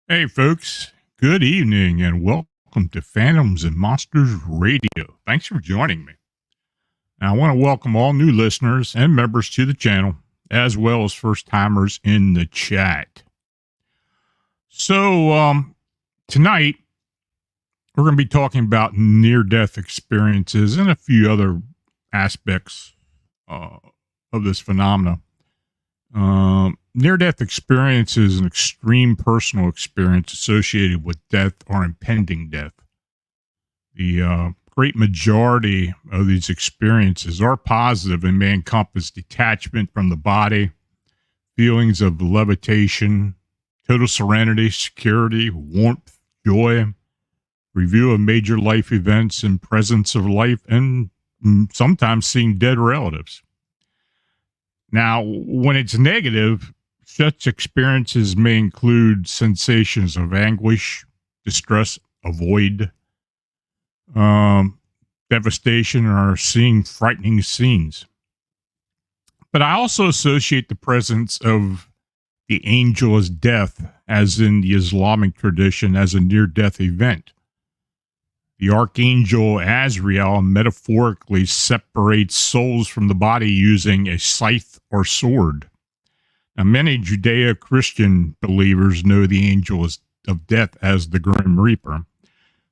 Hey, folks. Good evening and welcome to Phantoms and Monsters Radio. Thanks for joining me. Now, I want to welcome all new listeners and members to the channel, as well as first timers in the chat. So, tonight, we're going to be talking about near-death experiences and a few other aspects of this phenomena. Near-death experience is an extreme personal experience associated with death or impending death. The great majority of these experiences are positive and may encompass detachment from the body, feelings of levitation, total serenity, security, warmth, joy, review of major life events and presence of life, and sometimes seeing dead relatives. Now, when it's negative, such experiences may include sensations of anguish, distress, avoid, devastation, or seeing frightening scenes. But I also associate the presence of the angel as death, as in the Islamic tradition, as a near-death event. The archangel Azrael metaphorically separates souls from the body using a scythe or sword. Now, many Judeo-Christian believers know the angel of death as the Grim Reaper,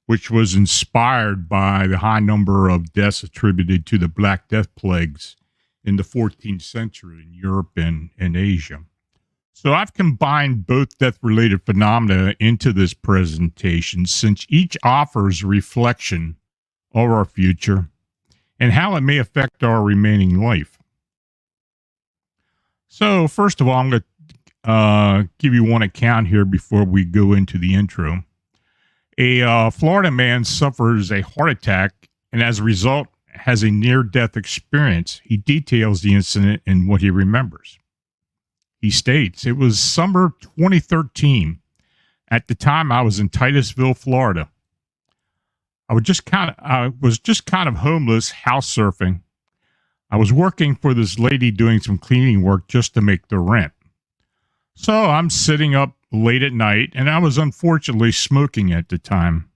which was inspired by the high number of deaths attributed to the Black Death plagues in the 14th century in Europe and Asia. So I've combined both death-related phenomena into this presentation, since each offers a reflection of our future and how it may affect our remaining life. So first of all, I'm going to give you one account here before we go into the intro. A Florida man suffers a heart attack and as a result has a near-death experience. He details the incident and what he remembers. He states, "It was summer 2013. At the time, I was in Titusville, Florida. I was just kind of homeless, house surfing. I was working for this lady doing some cleaning work just to make the rent. So I'm sitting up late at night, and I was unfortunately smoking at the time.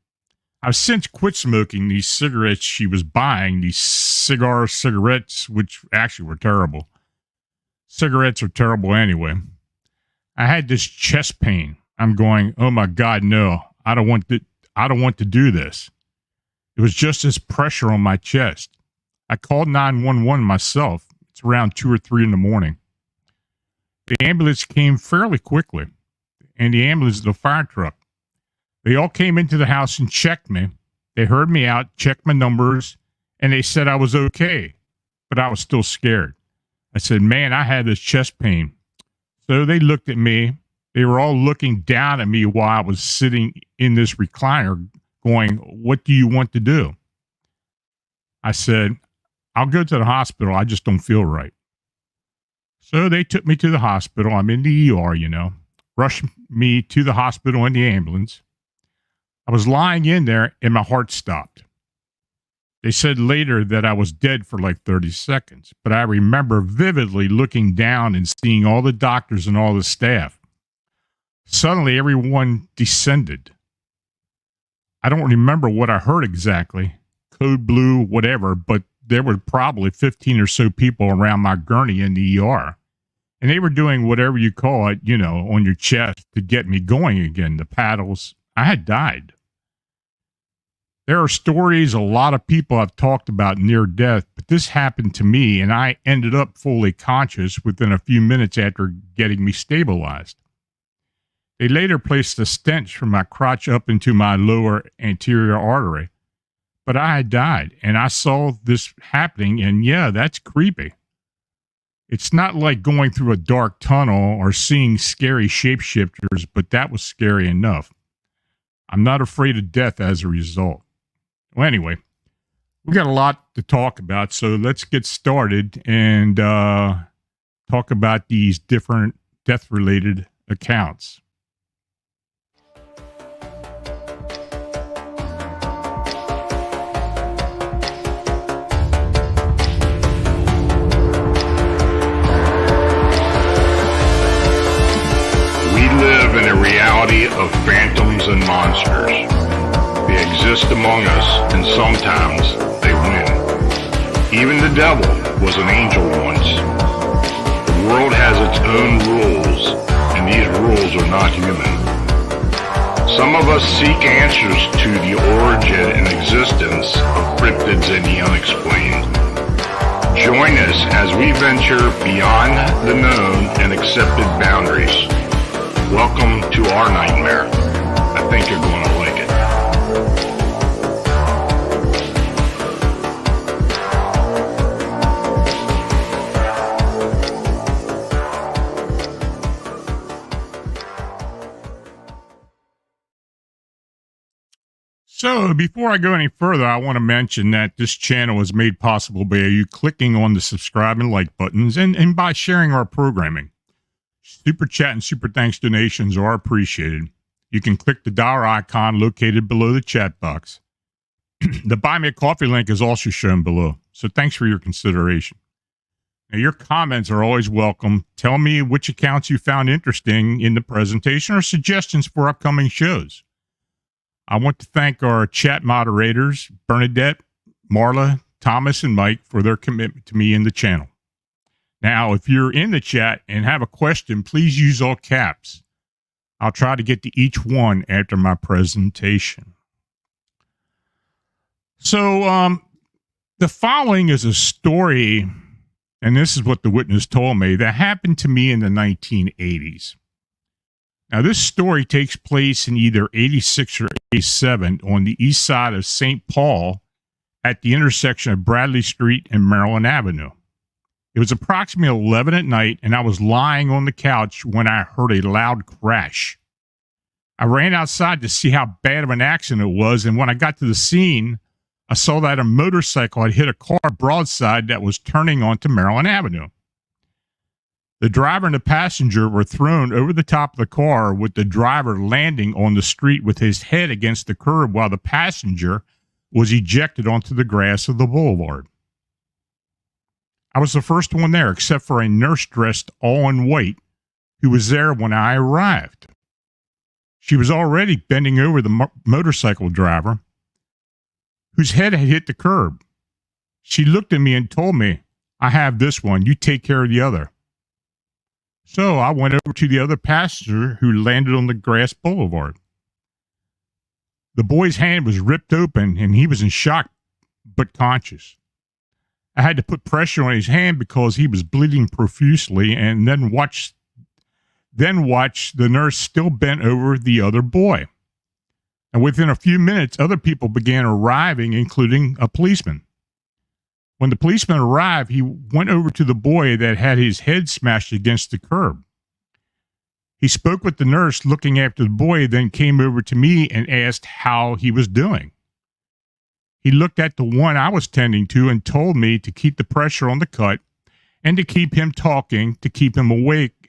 I've since quit smoking these cigarettes she was buying, these cigarettes, which actually were terrible. Cigarettes are terrible anyway. I had this chest pain. I'm going, oh my God, no, I don't want to do this. It was just this pressure on my chest. I called 911 myself. It's around 2 or 3 in the morning. The ambulance came fairly quickly, and the ambulance, the fire truck. They all came into the house and checked me. They heard me out, checked my numbers, and they said I was okay, but I was still scared. I said, man, I had this chest pain. So they looked at me. They were all looking down at me while I was sitting in this recliner going, what do you want to do? I said, I'll go to the hospital. I just don't feel right. So they took me to the hospital. I'm in the ER, rushed me to the hospital in the ambulance. I was lying in there and my heart stopped. They said later that I was dead for like 30 seconds, but I remember vividly looking down and seeing all the doctors and all the staff. Suddenly, everyone descended. I don't remember what I heard exactly, code blue, whatever, but there were probably 15 or so people around my gurney in the ER. And they were doing whatever you call it, on your chest to get me going again, the paddles. I had died. There are stories a lot of people have talked about near death, but this happened to me, and I ended up fully conscious within a few minutes after getting me stabilized. They later placed a stench from my crotch up into my lower anterior artery, but I had died, and I saw this happening, and yeah, that's creepy. It's not like going through a dark tunnel or seeing scary shapeshifters, but that was scary enough. I'm not afraid of death as a result. Well, anyway, we got a lot to talk about, so let's get started and talk about these different death-related accounts. We live in a reality reality of phantoms and monsters. They exist among us, and sometimes they win. Even the devil was an angel once. The world has its own rules, and these rules are not human. Some of us seek answers to the origin and existence of cryptids and the unexplained. Join us as we venture beyond the known and accepted boundaries. Welcome to our nightmare. I think you're going to like it. So before I go any further, I want to mention that this channel is made possible by you clicking on the subscribe and like buttons and by sharing our programming. Super chat and super thanks donations are appreciated. You can click the dollar icon located below the chat box. The Buy Me a Coffee link is also shown below. So thanks for your consideration. Now, your comments are always welcome. Tell me which accounts you found interesting in the presentation or suggestions for upcoming shows. I want to thank our chat moderators, Bernadette, Marla, Thomas, and Mike, for their commitment to me and the channel. Now, if you're in the chat and have a question, please use all caps. I'll try to get to each one after my presentation. So, the following is a story, and this is what the witness told me, that happened to me in the 1980s. Now, this story takes place in either 86 or 87 on the east side of St. Paul at the intersection of Bradley Street and Maryland Avenue. It was approximately 11 at night, and I was lying on the couch when I heard a loud crash. I ran outside to see how bad of an accident it was, and when I got to the scene, I saw that a motorcycle had hit a car broadside that was turning onto Maryland Avenue. The driver and the passenger were thrown over the top of the car, with the driver landing on the street with his head against the curb while the passenger was ejected onto the grass of the boulevard. I was the first one there, except for a nurse dressed all in white who was there when I arrived. She was already bending over the motorcycle driver, whose head had hit the curb. She looked at me and told me, "I have this one. You take care of the other." So I went over to the other passenger who landed on the grass boulevard. The boy's hand was ripped open and he was in shock but conscious. I had to put pressure on his hand because he was bleeding profusely, and then watch the nurse still bent over the other boy. And within a few minutes, other people began arriving, including a policeman. When the policeman arrived, he went over to the boy that had his head smashed against the curb. He spoke with the nurse looking after the boy, then came over to me and asked how he was doing. He looked at the one I was tending to and told me to keep the pressure on the cut and to keep him talking, to keep him awake.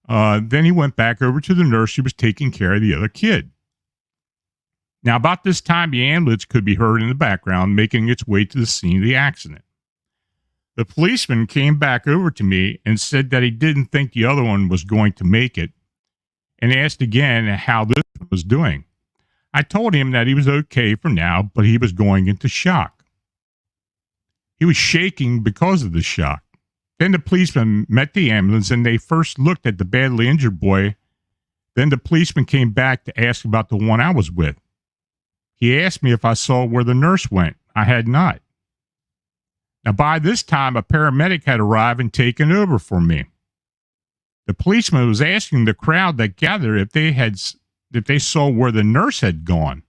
Then he went back over to the nurse who was taking care of the other kid. Now, about this time, the ambulance could be heard in the background making its way to the scene of the accident. The policeman came back over to me and said that he didn't think the other one was going to make it, and asked again how this one was doing. I told him that he was okay for now, but he was going into shock. He was shaking because of the shock. Then the policeman met the ambulance, and they first looked at the badly injured boy. Then the policeman came back to ask about the one I was with. He asked me if I saw where the nurse went. I had not. Now, by this time, a paramedic had arrived and taken over for me. The policeman was asking the crowd that gathered if they saw where the nurse had gone.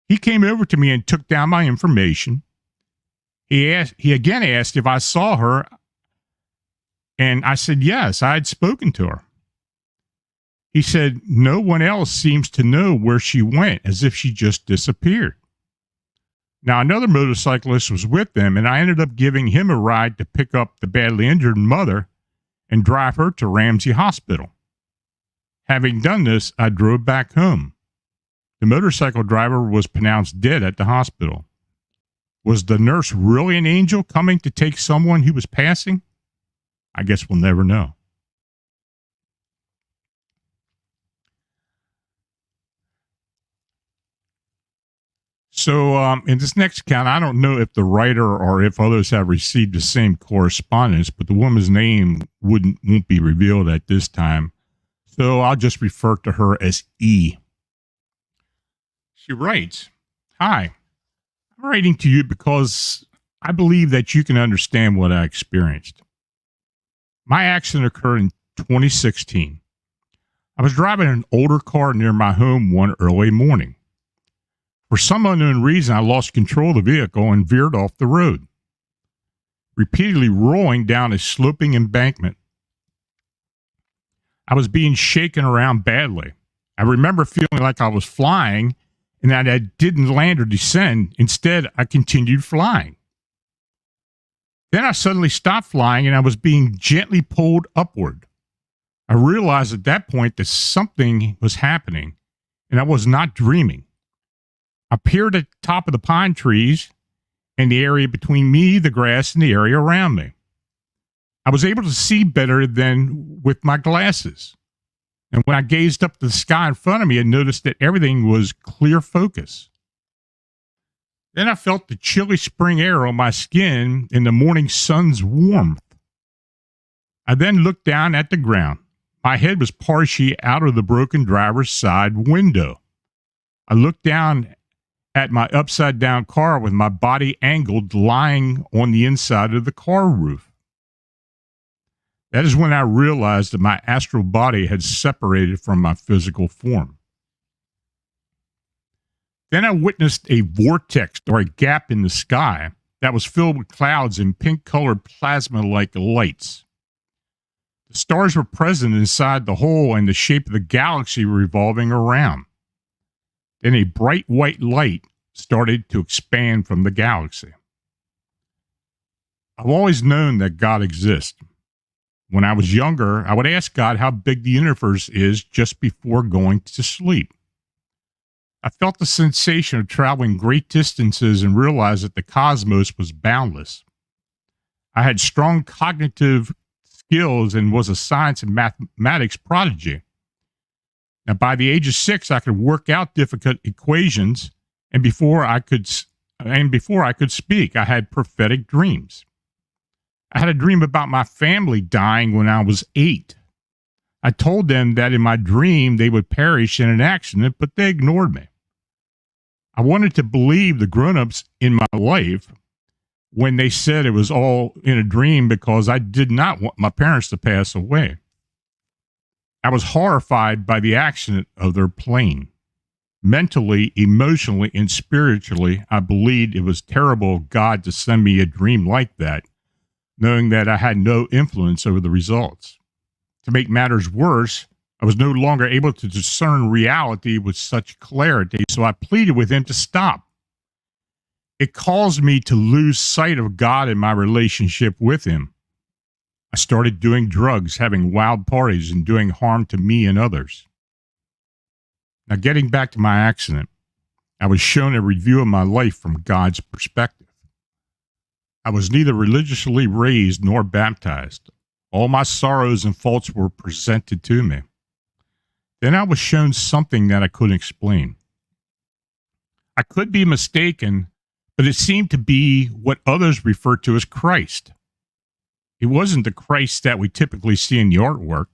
He came over to me and took down my information. He again asked if I saw her, and I said yes, I had spoken to her. He said no one else seems to know where she went, as if she just disappeared. Now, another motorcyclist was with them, and I ended up giving him a ride to pick up the badly injured mother and drive her to Ramsey Hospital. Having done this, I drove back home. The motorcycle driver was pronounced dead at the hospital. Was the nurse really an angel coming to take someone who was passing? I guess we'll never know. In this next account, I don't know if the writer or if others have received the same correspondence, but the woman's name won't be revealed at this time. So I'll just refer to her as E. She writes, "Hi, I'm writing to you because I believe that you can understand what I experienced. My accident occurred in 2016. I was driving an older car near my home one early morning. For some unknown reason, I lost control of the vehicle and veered off the road, repeatedly rolling down a sloping embankment. I was being shaken around badly. I remember feeling like I was flying and that I didn't land or descend. Instead, I continued flying. Then I suddenly stopped flying and I was being gently pulled upward. I realized at that point that something was happening and I was not dreaming. I peered at the top of the pine trees and the area between me, the grass, and the area around me. I was able to see better than with my glasses. And when I gazed up to the sky in front of me, I noticed that everything was clear focus. Then I felt the chilly spring air on my skin and the morning sun's warmth. I then looked down at the ground. My head was partially out of the broken driver's side window. I looked down at my upside down car with my body angled, lying on the inside of the car roof. That is when I realized that my astral body had separated from my physical form. Then I witnessed a vortex or a gap in the sky that was filled with clouds and pink-colored plasma-like lights. The stars were present inside the hole and the shape of the galaxy revolving around. Then a bright white light started to expand from the galaxy. I've always known that God exists. When I was younger, I would ask God how big the universe is just before going to sleep. I felt the sensation of traveling great distances and realized that the cosmos was boundless. I had strong cognitive skills and was a science and mathematics prodigy. Now, by the age of 6, I could work out difficult equations, and before I could speak, I had prophetic dreams. I had a dream about my family dying when I was 8. I told them that in my dream they would perish in an accident, but they ignored me. I wanted to believe the grown-ups in my life when they said it was all in a dream because I did not want my parents to pass away. I was horrified by the accident of their plane. Mentally, emotionally, and spiritually, I believed it was terrible of God to send me a dream like that, knowing that I had no influence over the results. To make matters worse, I was no longer able to discern reality with such clarity, so I pleaded with him to stop. It caused me to lose sight of God and my relationship with him. I started doing drugs, having wild parties, and doing harm to me and others. Now, getting back to my accident, I was shown a review of my life from God's perspective. I was neither religiously raised nor baptized. All my sorrows and faults were presented to me. Then I was shown something that I couldn't explain. I could be mistaken, but it seemed to be what others refer to as Christ. It wasn't the Christ that we typically see in the artwork.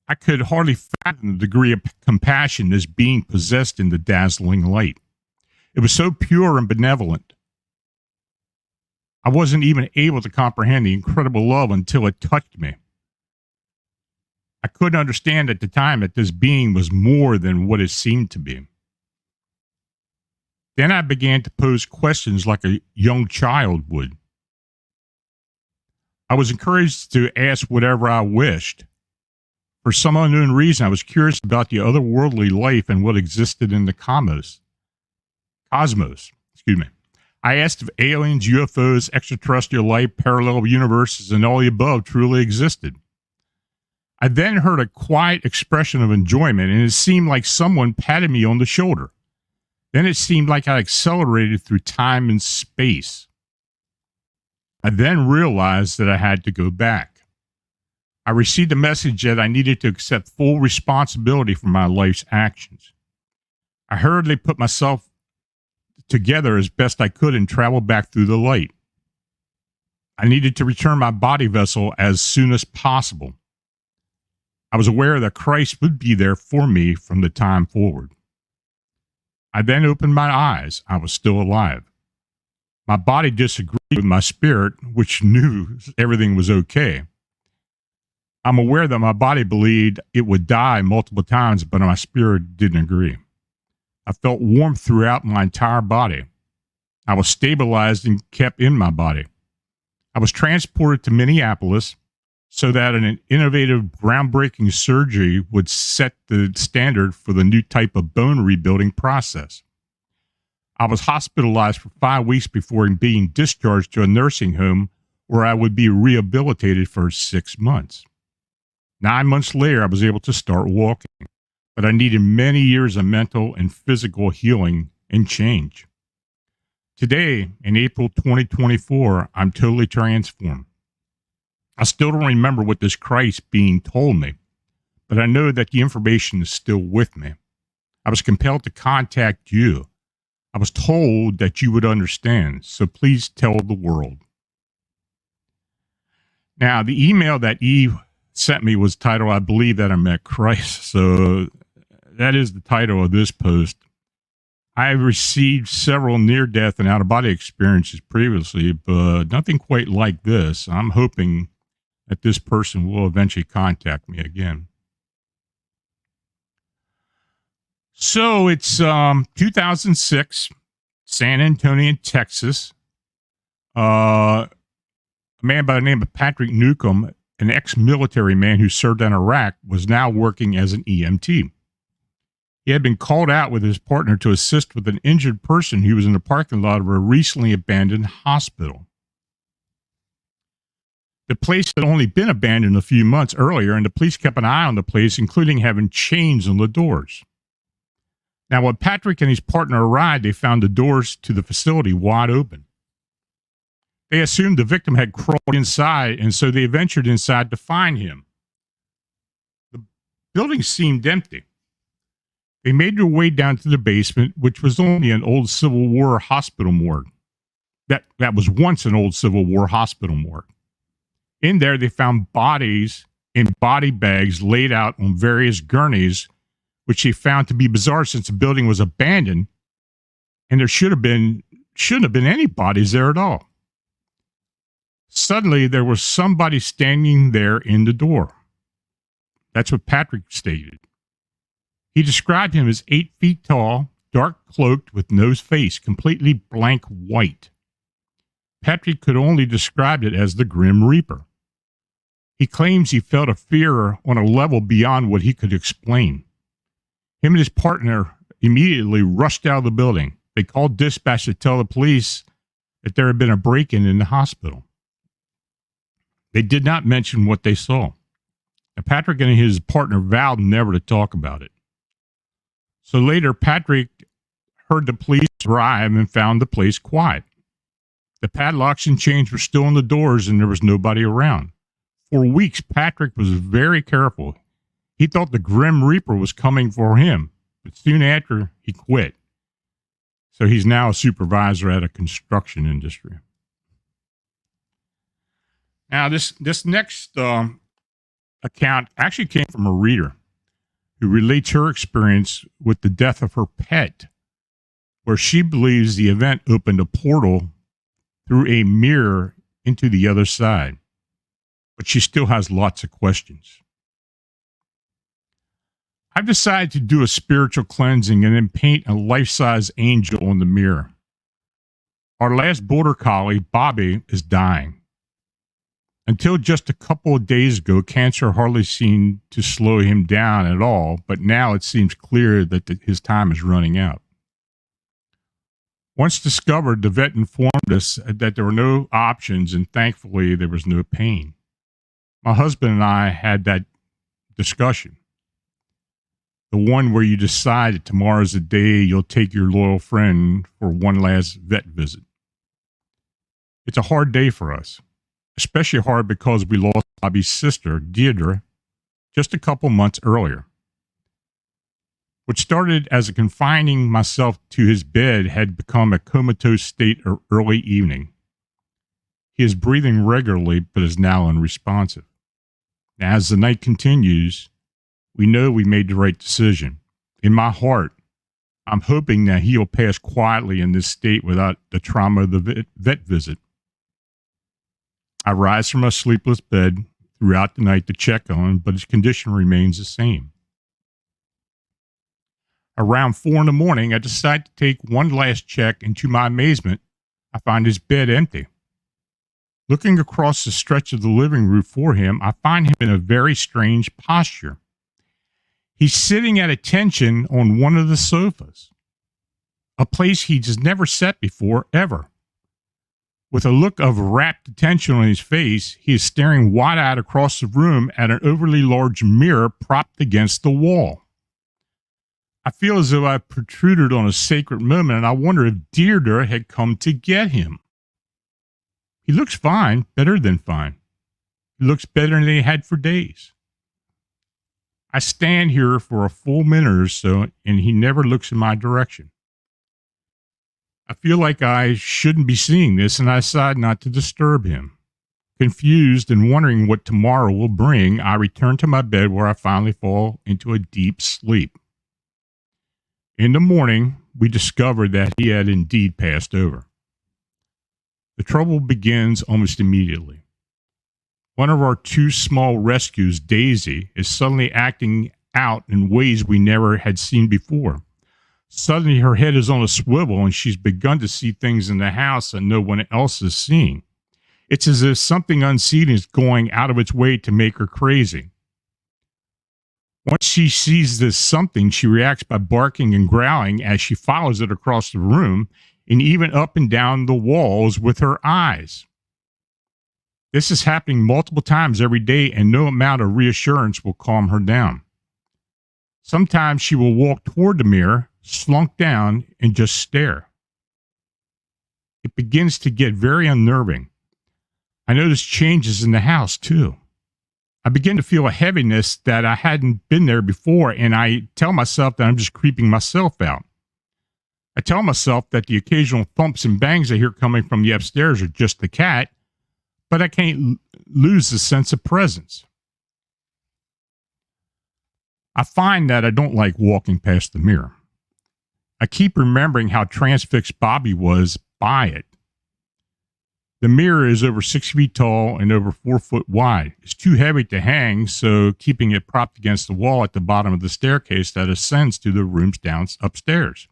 I could hardly fathom the degree of compassion this being possessed in the dazzling light. It was so pure and benevolent. I wasn't even able to comprehend the incredible love until it touched me. I couldn't understand at the time that this being was more than what it seemed to be. Then I began to pose questions like a young child would. I was encouraged to ask whatever I wished. For some unknown reason, I was curious about the otherworldly life and what existed in the cosmos. I asked if aliens, UFOs, extraterrestrial life, parallel universes, and all the above truly existed. I then heard a quiet expression of enjoyment, and it seemed like someone patted me on the shoulder. Then it seemed like I accelerated through time and space. I then realized that I had to go back. I received a message that I needed to accept full responsibility for my life's actions. I hurriedly put myself together as best I could and travel back through the light. I needed to return my body vessel as soon as possible. I was aware that Christ would be there for me from the time forward. I then opened my eyes. I was still alive. My body disagreed with my spirit, which knew everything was okay. I'm aware that my body believed it would die multiple times, but my spirit didn't agree. I felt warmth throughout my entire body. I was stabilized and kept in my body. I was transported to Minneapolis so that an innovative, groundbreaking surgery would set the standard for the new type of bone rebuilding process. I was hospitalized for 5 weeks before being discharged to a nursing home where I would be rehabilitated for 6 months. 9 months later, I was able to start walking, but I needed many years of mental and physical healing and change. Today, in April 2024, I'm totally transformed. I still don't remember what this Christ being told me, but I know that the information is still with me. I was compelled to contact you. I was told that you would understand, so please tell the world. Now, the email that Eve sent me was titled, I Believe That I Met Christ. So that is the title of this post. I have received several near-death and out-of-body experiences previously, but nothing quite like this. I'm hoping that this person will eventually contact me again. So it's 2006, San Antonio, Texas. A man by the name of Patrick Newcomb, an ex-military man who served in Iraq, was now working as an EMT. He had been called out with his partner to assist with an injured person who was in the parking lot of a recently abandoned hospital. The place had only been abandoned a few months earlier, and the police kept an eye on the place, including having chains on the doors. Now, when Patrick and his partner arrived, they found the doors to the facility wide open. They assumed the victim had crawled inside, and so they ventured inside to find him. The building seemed empty. They made their way down to the basement, which was only an old Civil War hospital morgue. That was once an old Civil War hospital morgue. In there, they found bodies in body bags laid out on various gurneys, which they found to be bizarre since the building was abandoned, and there shouldn't have been any bodies there at all. Suddenly, there was somebody standing there in the door. That's what Patrick stated. He described him as 8 feet tall, dark cloaked with no face, completely blank white. Patrick could only describe it as the Grim Reaper. He claims he felt a fear on a level beyond what he could explain. Him and his partner immediately rushed out of the building. They called dispatch to tell the police that there had been a break-in in the hospital. They did not mention what they saw. And Patrick and his partner vowed never to talk about it. So later, Patrick heard the police arrive and found the place quiet. The padlocks and chains were still on the doors and there was nobody around. For weeks, Patrick was very careful. He thought the Grim Reaper was coming for him, but soon after, he quit. So he's now a supervisor at a construction industry. Now, this next account actually came from a reader who relates her experience with the death of her pet, where she believes the event opened a portal through a mirror into the other side. But she still has lots of questions. I've decided to do a spiritual cleansing and then paint a life-size angel on the mirror. Our last border collie, Bobby, is dying. Until just a couple of days ago, cancer hardly seemed to slow him down at all, but now it seems clear that his time is running out. Once discovered, the vet informed us that there were no options, and thankfully there was no pain. My husband and I had that discussion. The one where you decide that tomorrow's the day you'll take your loyal friend for one last vet visit. It's a hard day for us, especially hard because we lost Bobby's sister, Deirdre, just a couple months earlier. What started as a confining myself to his bed had become a comatose state of early evening. He is breathing regularly, but is now unresponsive. As the night continues, we know we made the right decision. In my heart, I'm hoping that he'll pass quietly in this state without the trauma of the vet visit. I rise from my sleepless bed throughout the night to check on him, but his condition remains the same. Around 4 in the morning, I decide to take one last check, and to my amazement, I find his bed empty. Looking across the stretch of the living room for him, I find him in a very strange posture. He's sitting at attention on one of the sofas, a place he has never sat before, ever. With a look of rapt attention on his face, he is staring wide-eyed across the room at an overly large mirror propped against the wall. I feel as though I protruded on a sacred moment, and I wonder if Deirdre had come to get him. He looks fine, better than fine. He looks better than he had for days. I stand here for a full minute or so, and he never looks in my direction. I feel like I shouldn't be seeing this, and I decide not to disturb him. Confused and wondering what tomorrow will bring, I return to my bed, where I finally fall into a deep sleep. In the morning, we discovered that he had indeed passed over. The trouble begins almost immediately. One of our 2 small rescues, Daisy, is suddenly acting out in ways we never had seen before. Suddenly, her head is on a swivel, and she's begun to see things in the house that no one else is seeing. It's as if something unseen is going out of its way to make her crazy. Once she sees this something, she reacts by barking and growling as she follows it across the room and even up and down the walls with her eyes. This is happening multiple times every day, and no amount of reassurance will calm her down. Sometimes she will walk toward the mirror, slunk down, and just stare. It begins to get very unnerving. I notice changes in the house, too. I begin to feel a heaviness that I hadn't been there before, and I tell myself that I'm just creeping myself out. I tell myself that the occasional thumps and bangs I hear coming from the upstairs are just the cat, but I can't lose the sense of presence. I find that I don't like walking past the mirror. I keep remembering how transfixed Bobby was by it. The mirror is over 6 feet tall and over 4 foot wide. It's too heavy to hang, so keeping it propped against the wall at the bottom of the staircase that ascends to the rooms upstairs.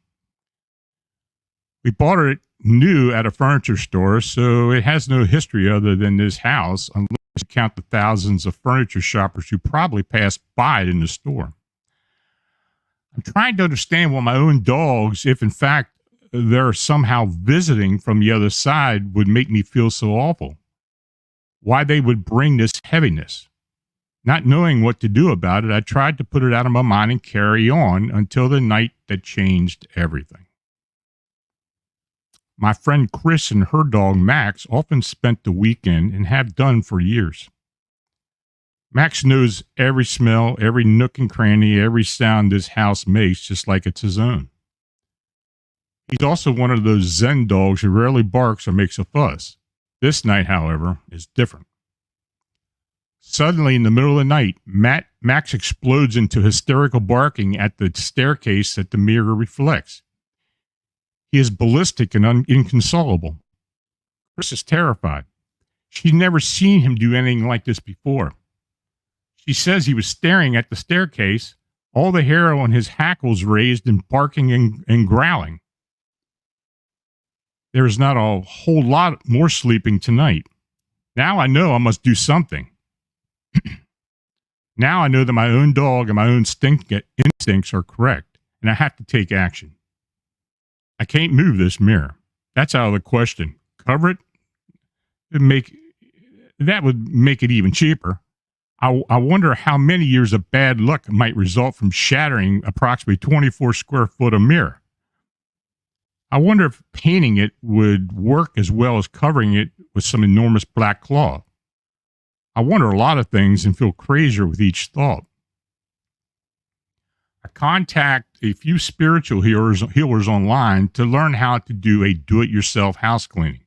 We bought it new at a furniture store, so it has no history other than this house, unless you count the thousands of furniture shoppers who probably passed by it in the store. I'm trying to understand why my own dogs, if in fact they're somehow visiting from the other side, would make me feel so awful. Why they would bring this heaviness. Not knowing what to do about it, I tried to put it out of my mind and carry on until the night that changed everything. My friend Chris and her dog Max often spent the weekend and have done for years. Max knows every smell, every nook and cranny, every sound this house makes, just like it's his own. He's also one of those Zen dogs who rarely barks or makes a fuss. This night, however, is different. Suddenly, in the middle of the night, Max explodes into hysterical barking at the staircase that the mirror reflects. He is ballistic and inconsolable. Chris is terrified. She's never seen him do anything like this before. She says he was staring at the staircase, all the hair on his hackles raised and barking and growling. There is not a whole lot more sleeping tonight. Now I know I must do something. Now I know that my own dog and my own instincts are correct, and I have to take action. I can't move this mirror. That's out of the question. Cover it? That would make it even cheaper. I wonder how many years of bad luck might result from shattering approximately 24 square foot of mirror. I wonder if painting it would work as well as covering it with some enormous black cloth. I wonder a lot of things and feel crazier with each thought. I contact a few spiritual healers online to learn how to do a do-it-yourself house cleaning.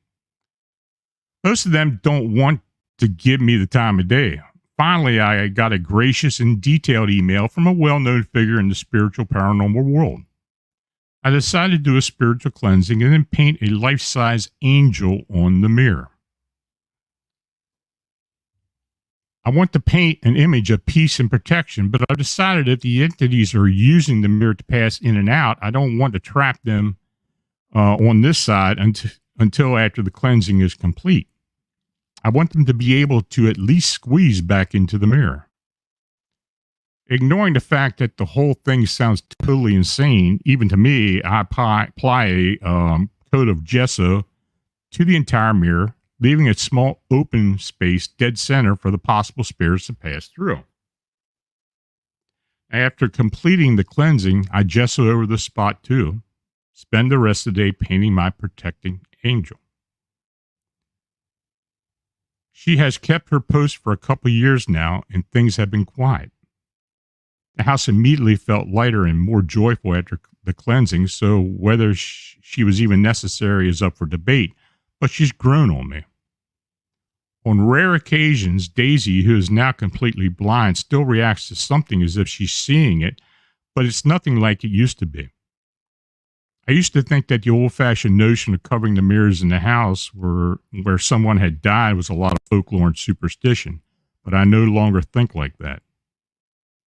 Most of them don't want to give me the time of day. Finally, I got a gracious and detailed email from a well-known figure in the spiritual paranormal world. I decided to do a spiritual cleansing and then paint a life-size angel on the mirror. I want to paint an image of peace and protection, but I've decided if the entities are using the mirror to pass in and out, I don't want to trap them on this side until after the cleansing is complete. I want them to be able to at least squeeze back into the mirror. Ignoring the fact that the whole thing sounds totally insane, even to me, I apply a coat of gesso to the entire mirror, leaving a small open space dead center for the possible spirits to pass through. After completing the cleansing, I gesso over the spot too. Spend the rest of the day painting my protecting angel. She has kept her post for a couple years now, and things have been quiet. The house immediately felt lighter and more joyful after the cleansing, so whether she was even necessary is up for debate, but she's grown on me. On rare occasions, Daisy, who is now completely blind, still reacts to something as if she's seeing it, but it's nothing like it used to be. I used to think that the old-fashioned notion of covering the mirrors in the house where someone had died was a lot of folklore and superstition, but I no longer think like that.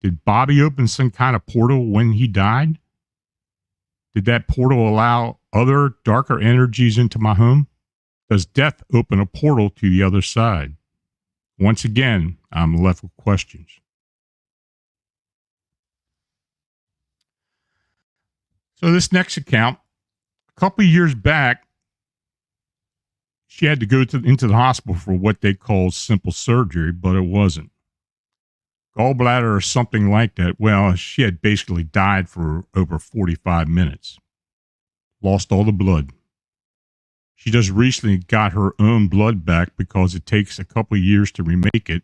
Did Bobby open some kind of portal when he died? Did that portal allow other darker energies into my home? Does death open a portal to the other side? Once again, I'm left with questions. So this next account, a couple of years back, she had to go into the hospital for what they call simple surgery, but it wasn't. Gallbladder or something like that. Well, she had basically died for over 45 minutes. Lost all the blood. She just recently got her own blood back because it takes a couple of years to remake it,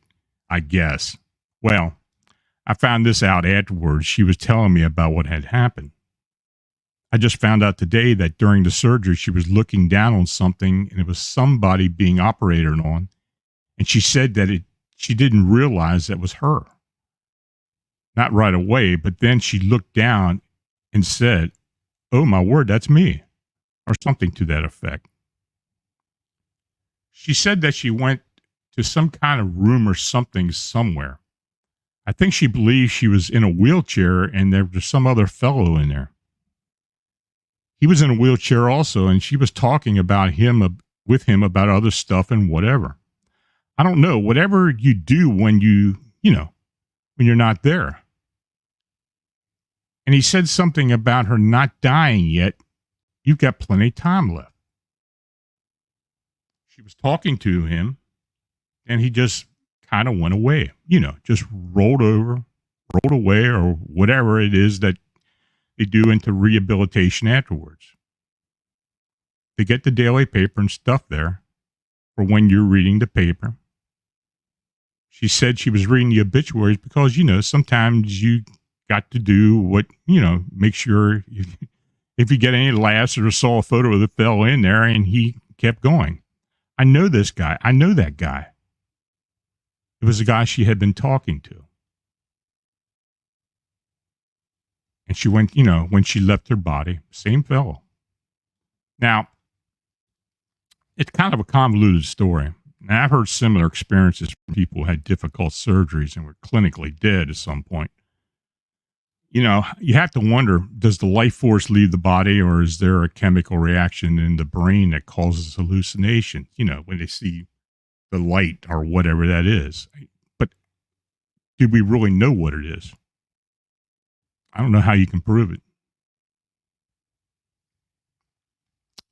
I guess. Well, I found this out afterwards. She was telling me about what had happened. I just found out today that during the surgery, she was looking down on something and it was somebody being operated on. And she said that she didn't realize that was her. Not right away, but then she looked down and said, "Oh my word, that's me," or something to that effect. She said that she went to some kind of room or something somewhere. I think she believed she was in a wheelchair and there was some other fellow in there. He was in a wheelchair also, and she was talking about with him about other stuff and whatever. I don't know, whatever you do when when you're not there. And he said something about her not dying yet. You've got plenty of time left. She was talking to him, and he just kind of went away, just rolled away, or whatever it is that they do into rehabilitation afterwards. They get the daily paper and stuff there for when you're reading the paper. She said she was reading the obituaries because, sometimes you got to do what, make sure if you get any laughs or saw a photo of the fellow in there, and he kept going. I know this guy. I know that guy. It was the guy she had been talking to. And she went, when she left her body, same fellow. Now, it's kind of a convoluted story. Now, I've heard similar experiences from people who had difficult surgeries and were clinically dead at some point. You have to wonder, does the life force leave the body, or is there a chemical reaction in the brain that causes hallucination, when they see the light or whatever that is? But do we really know what it is? I don't know how you can prove it.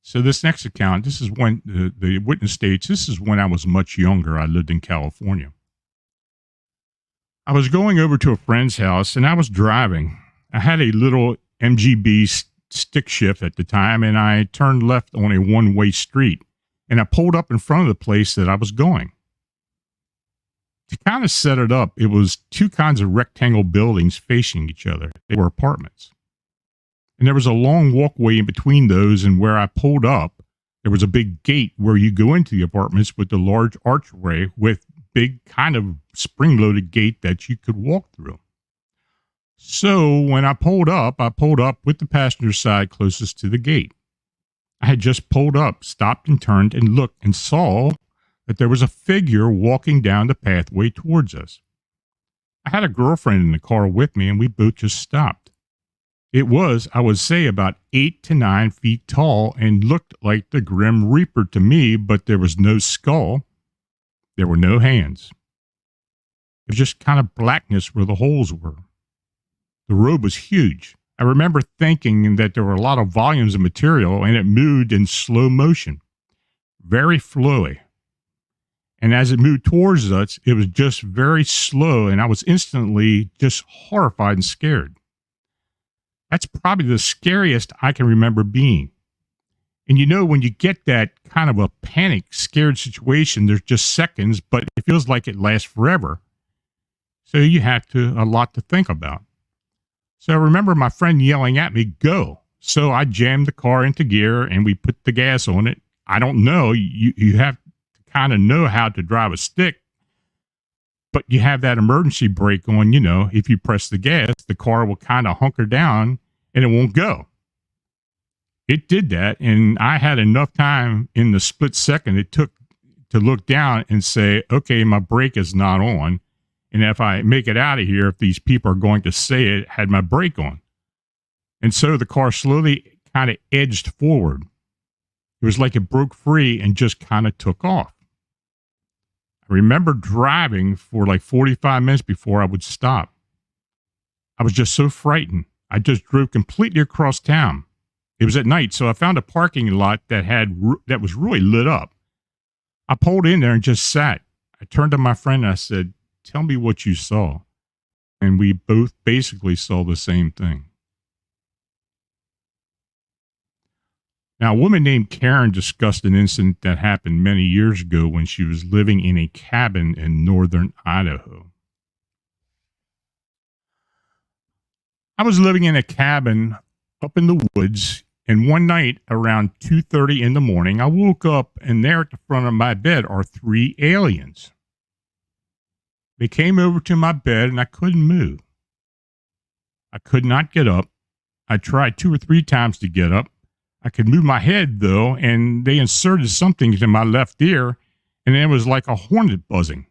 So this next account, this is when the witness states, this is when I was much younger. I lived in California. I was going over to a friend's house and I was driving. I had a little MGB stick shift at the time, and I turned left on a one-way street, and I pulled up in front of the place that I was going. To kind of set it up, it was two kinds of rectangle buildings facing each other. They were apartments. And there was a long walkway in between those, and where I pulled up, there was a big gate where you go into the apartments with the large archway with big kind of spring-loaded gate that you could walk through. So when I pulled up with the passenger side closest to the gate. I had just pulled up, stopped and turned and looked and saw that there was a figure walking down the pathway towards us. I had a girlfriend in the car with me, and we both just stopped. It was, I would say, about 8 to 9 feet tall and looked like the Grim Reaper to me, but there was no skull. There were no hands. It was just kind of blackness where the holes were. The robe was huge. I remember thinking that there were a lot of volumes of material, and it moved in slow motion, very flowy. And as it moved towards us, it was just very slow, and I was instantly just horrified and scared. That's probably the scariest I can remember being. And you know, when you get that kind of a panic, scared situation, there's just seconds, but it feels like it lasts forever. So you have a lot to think about. So I remember my friend yelling at me, "Go." So I jammed the car into gear and we put the gas on it. I don't know. You have to kind of know how to drive a stick, but you have that emergency brake on, you know, if you press the gas, the car will kind of hunker down and it won't go. It did that. And I had enough time in the split second it took to look down and say, okay, my brake is not on. And if I make it out of here, if these people are going to say it had my brake on. And so the car slowly kind of edged forward. It was like it broke free and just kind of took off. I remember driving for like 45 minutes before I would stop. I was just so frightened. I just drove completely across town. It was at night, so I found a parking lot that was really lit up. I pulled in there and just sat. I turned to my friend and I said, "Tell me what you saw." And we both basically saw the same thing. Now, a woman named Karen discussed an incident that happened many years ago when she was living in a cabin in northern Idaho. I was living in a cabin up in the woods, and one night around 2:30 in the morning, I woke up, and there at the front of my bed are 3 aliens. They came over to my bed, and I couldn't move. I could not get up. I tried 2 or 3 times to get up. I could move my head, though, and they inserted something into my left ear, and it was like a hornet buzzing.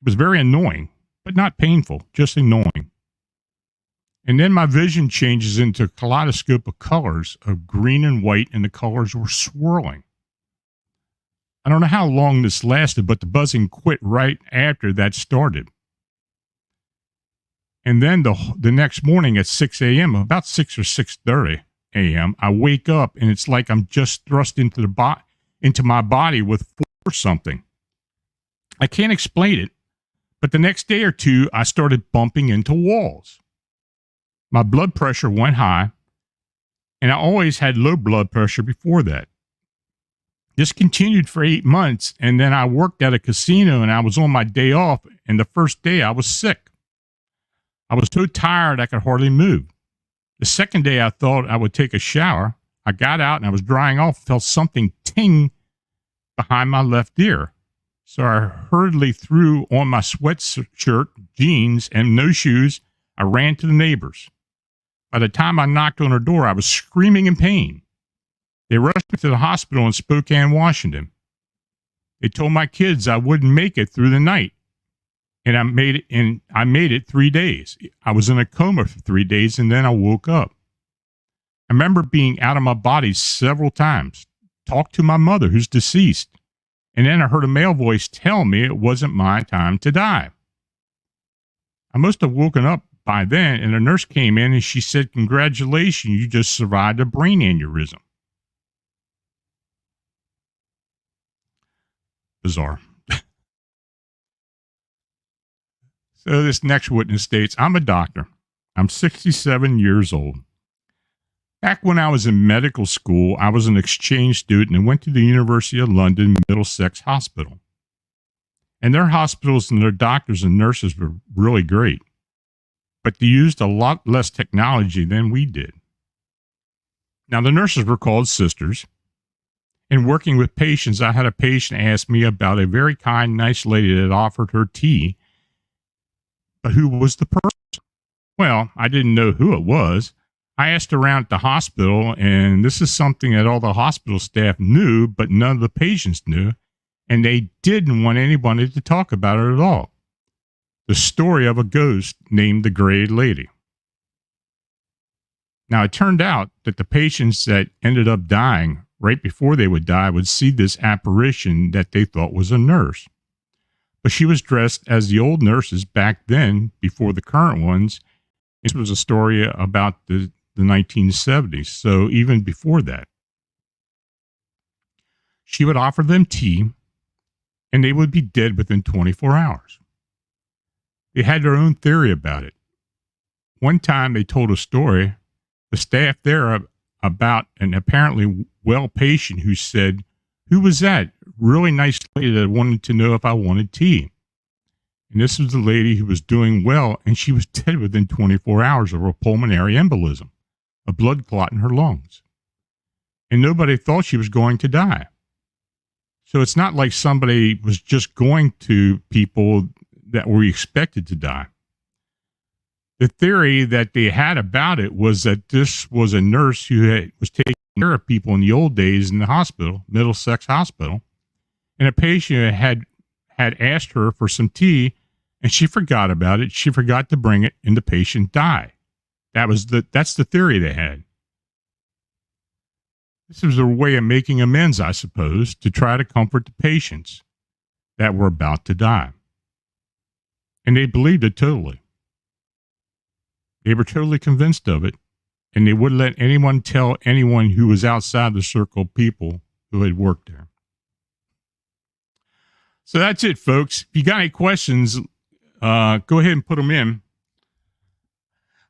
It was very annoying, but not painful, just annoying. And then my vision changes into a kaleidoscope of colors of green and white, and the colors were swirling. I don't know how long this lasted, but the buzzing quit right after that started. And then the next morning at 6 a.m., about 6 or 6:30 a.m., I wake up, and it's like I'm just thrust into my body with force or something. I can't explain it, but the next day or two, I started bumping into walls. My blood pressure went high, and I always had low blood pressure before that. This continued for 8 months, and then I worked at a casino, and I was on my day off, and the first day I was sick. I was so tired I could hardly move. The second day I thought I would take a shower. I got out, and I was drying off, felt something ting behind my left ear. So I hurriedly threw on my sweatshirt, jeans, and no shoes. I ran to the neighbors. By the time I knocked on her door, I was screaming in pain. They rushed me to the hospital in Spokane, Washington. They told my kids I wouldn't make it through the night. And I made it 3 days. I was in a coma for 3 days, and then I woke up. I remember being out of my body several times, talked to my mother, who's deceased, and then I heard a male voice tell me it wasn't my time to die. I must have woken up by then, and a nurse came in and she said, "Congratulations, you just survived a brain aneurysm." Bizarre. So this next witness states, "I'm a doctor. I'm 67 years old. Back when I was in medical school, I was an exchange student and went to the University of London Middlesex Hospital. And their hospitals and their doctors and nurses were really great, but they used a lot less technology than we did. Now, the nurses were called sisters. In working with patients, I had a patient ask me about a very kind, nice lady that offered her tea, but who was the person? Well, I didn't know who it was. I asked around at the hospital, and this is something that all the hospital staff knew, but none of the patients knew, and they didn't want anybody to talk about it at all. The story of a ghost named the Gray Lady. Now, it turned out that the patients that ended up dying right before they would die would see this apparition that they thought was a nurse. But she was dressed as the old nurses back then, before the current ones. This was a story about the 1970s, so even before that. She would offer them tea, and they would be dead within 24 hours. They had their own theory about it. One time they told a story, the staff there, about an apparently well patient who said, "Who was that really nice lady that wanted to know if I wanted tea?" And this was the lady who was doing well, and she was dead within 24 hours of a pulmonary embolism, a blood clot in her lungs. And nobody thought she was going to die. So it's not like somebody was just going to people that were expected to die. The theory that they had about it was that this was a nurse who was taking care of people in the old days in the hospital, Middlesex Hospital, and a patient had asked her for some tea, and she forgot about it. She forgot to bring it, and the patient died. That's the theory they had. This was a way of making amends, I suppose, to try to comfort the patients that were about to die. And they believed it totally. They were totally convinced of it, and they wouldn't let anyone tell anyone who was outside the circle of people who had worked there. So that's it, folks. If you got any questions, go ahead and put them in.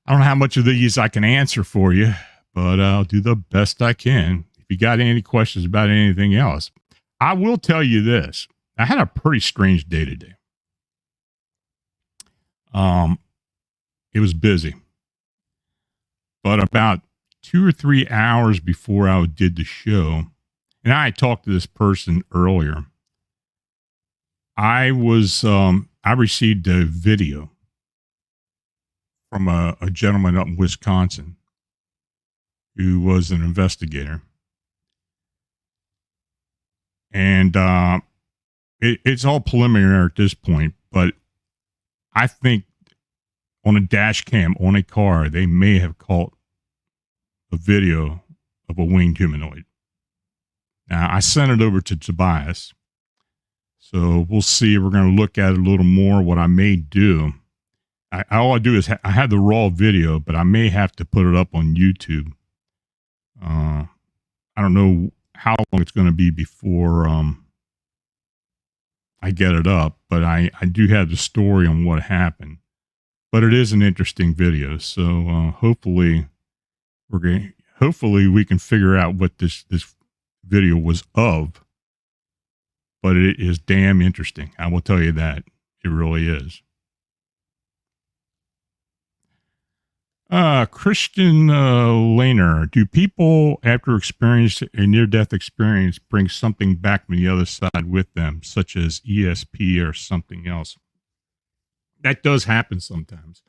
I don't know how much of these I can answer for you, but I'll do the best I can. If you got any questions about anything else, I will tell you this. I had a pretty strange day today. It was busy, but about 2 or 3 hours before I did the show, and I talked to this person earlier, I received a video from a gentleman up in Wisconsin who was an investigator. And it's all preliminary at this point, but I think on a dash cam on a car, they may have caught a video of a winged humanoid. Now, I sent it over to Tobias, so we'll see. We're going to look at it a little more. What I may do, all I do is I have the raw video, but I may have to put it up on YouTube. I don't know how long it's going to be before I get it up, but I do have the story on what happened. But it is an interesting video, so hopefully we can figure out what this video was of. But it is damn interesting. I will tell you that. It really is. Christian Lehner, do people after experience a near-death experience bring something back from the other side with them, such as ESP or something else? That does happen sometimes.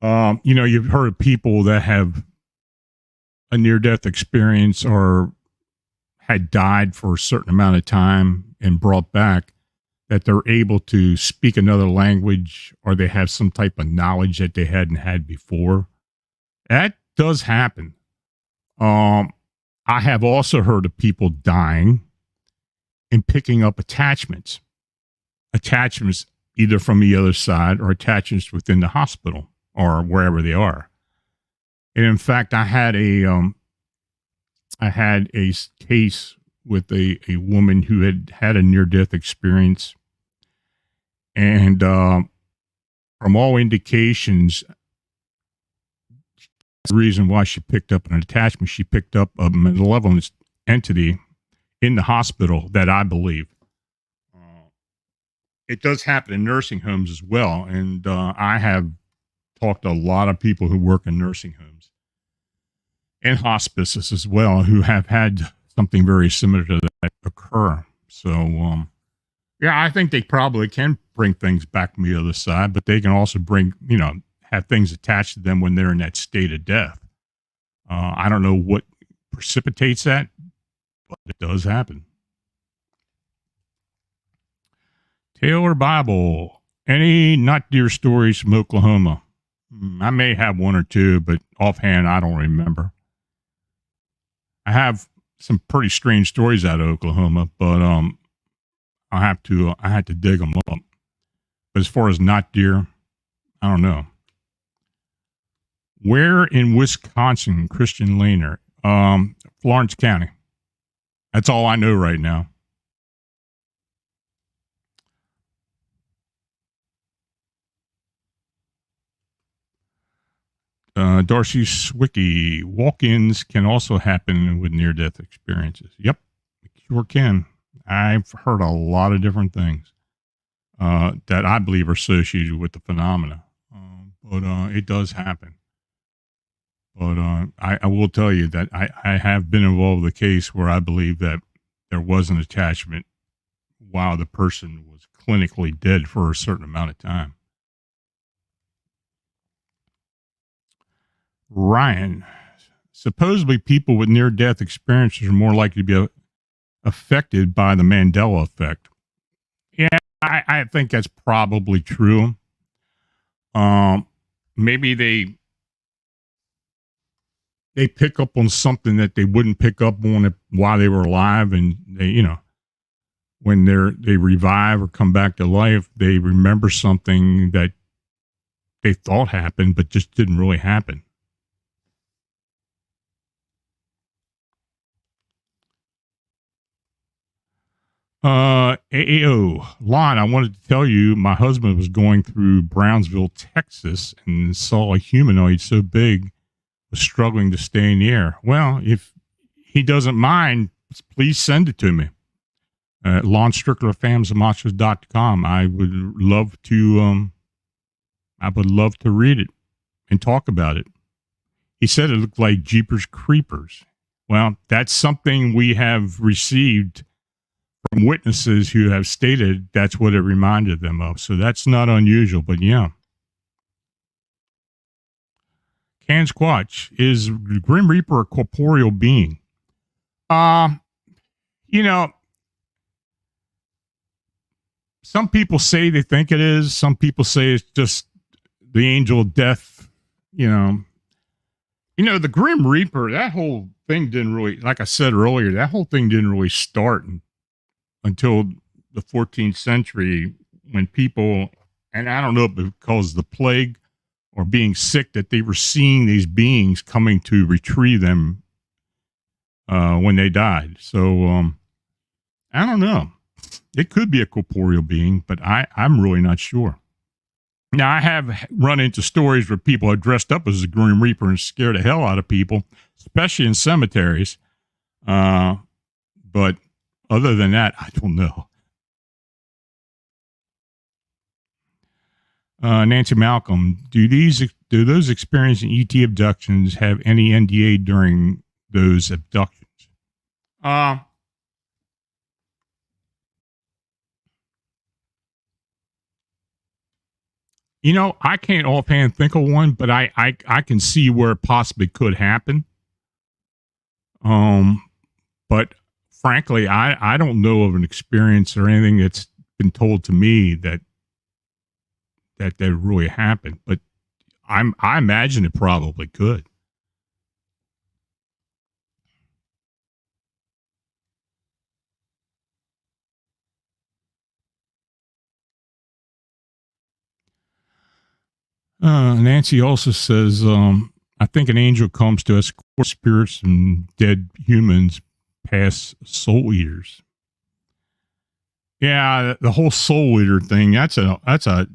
You've heard of people that have a near-death experience or had died for a certain amount of time and brought back, that they're able to speak another language, or they have some type of knowledge that they hadn't had before. That does happen. I have also heard of people dying and picking up attachments either from the other side or attachments within the hospital or wherever they are. And in fact, I had a case with a woman who had a near-death experience. And from all indications, the reason why she picked up an attachment, she picked up a malevolent entity in the hospital that I believe it does happen in nursing homes as well. And I have talked to a lot of people who work in nursing homes and hospices as well who have had something very similar to that occur. So, yeah, I think they probably can bring things back from the other side, but they can also bring, have things attached to them when they're in that state of death. I don't know what precipitates that, but it does happen. Taylor Bible, any not deer stories from Oklahoma? I may have one or two, but offhand, I don't remember. I have some pretty strange stories out of Oklahoma, but I had to dig them up. But as far as not deer, I don't know. Where in Wisconsin, Christian Laner? Florence County. That's all I know right now. Darcy Swicky, walk-ins can also happen with near-death experiences. Yep, sure can. I've heard a lot of different things that I believe are associated with the phenomena, but it does happen. But I will tell you that I have been involved with a case where I believe that there was an attachment while the person was clinically dead for a certain amount of time. Ryan, supposedly people with near-death experiences are more likely to be affected by the Mandela effect. Yeah, I think that's probably true. Maybe they pick up on something that they wouldn't pick up on while they were alive, and they, when they revive or come back to life, they remember something that they thought happened, but just didn't really happen. AAO, Lon, I wanted to tell you my husband was going through Brownsville, Texas, and saw a humanoid so big was struggling to stay in the air. Well, if he doesn't mind, please send it to me. Lon Strickler, famsandmonsters.com. I would love to read it and talk about it. He said it looked like Jeepers Creepers. Well, that's something we have received from witnesses who have stated that's what it reminded them of. So that's not unusual, but yeah. Can Squatch, is Grim Reaper a corporeal being? Some people say they think it is. Some people say it's just the angel of death. The Grim Reaper, that whole thing didn't really, like I said earlier, that whole thing didn't really start until the 14th century when people, and I don't know if it because of the plague or being sick, that they were seeing these beings coming to retrieve them when they died. So I don't know. It could be a corporeal being, but I'm really not sure. Now, I have run into stories where people are dressed up as a Grim Reaper and scare the hell out of people, especially in cemeteries. But other than that, I don't know. Nancy Malcolm, do those experiencing ET abductions have any NDA during those abductions? I can't offhand think of one, but I can see where it possibly could happen. But frankly, I don't know of an experience or anything that's been told to me that really happened, but I imagine it probably could. Nancy also says, I think an angel comes to us, spirits and dead humans past soul eaters. Yeah, the whole soul eater thing, that's a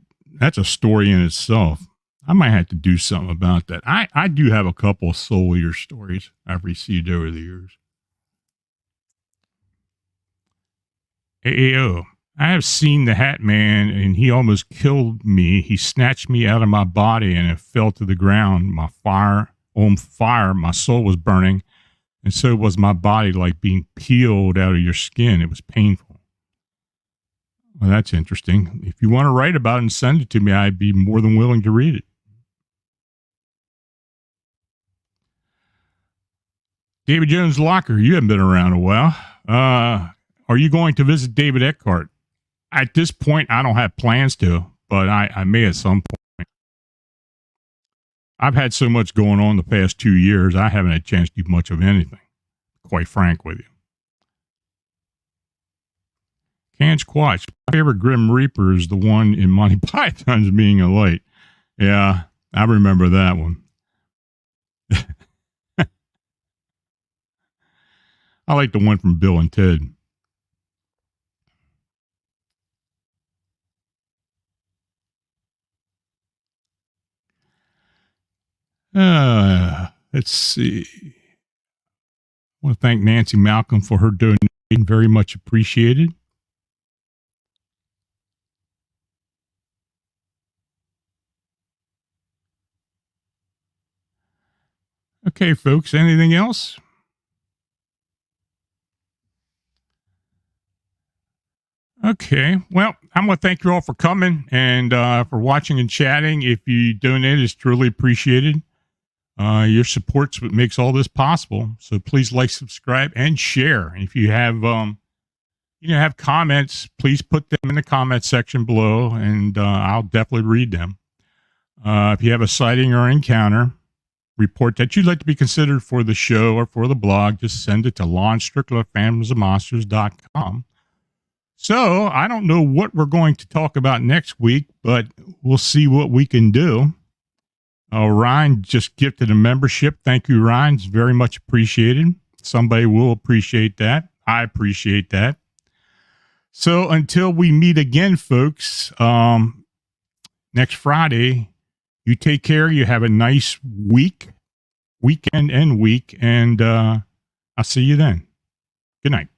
story in itself. I might have to do something about that. I do have a couple of soul eater stories I've received over the years. AAO, I have seen the Hat Man, and he almost killed me. He snatched me out of my body, and it fell to the ground. My on fire. My soul was burning, and so was my body, like being peeled out of your skin. It was painful. Well, that's interesting. If you want to write about it and send it to me, I'd be more than willing to read it. David Jones Locker, you haven't been around a while. Are you going to visit David Eckhart? At this point, I don't have plans to, but I may at some point. I've had so much going on the past 2 years, I haven't had a chance to do much of anything, quite frank with you. Can Squatch, my favorite Grim Reaper is the one in Monty Python's Being a Light. Yeah, I remember that one. I like the one from Bill and Ted. Let's see. I want to thank Nancy Malcolm for her donation. Very much appreciated. Okay, folks, anything else? Okay, well, I'm going to thank you all for coming and for watching and chatting. If you donate, it's truly appreciated. Your support's what makes all this possible. So please like, subscribe, and share. And if you have, have comments, please put them in the comment section below, and I'll definitely read them. If you have a sighting or encounter report that you'd like to be considered for the show or for the blog, just send it to LonStricklerPhantomsandMonsters.com. So I don't know what we're going to talk about next week, but we'll see what we can do. Ryan just gifted a membership. Thank you, Ryan. It's very much appreciated. Somebody will appreciate that. I appreciate that. So until we meet again, folks, next Friday, you take care. You have a nice weekend and week, and I'll see you then. Good night.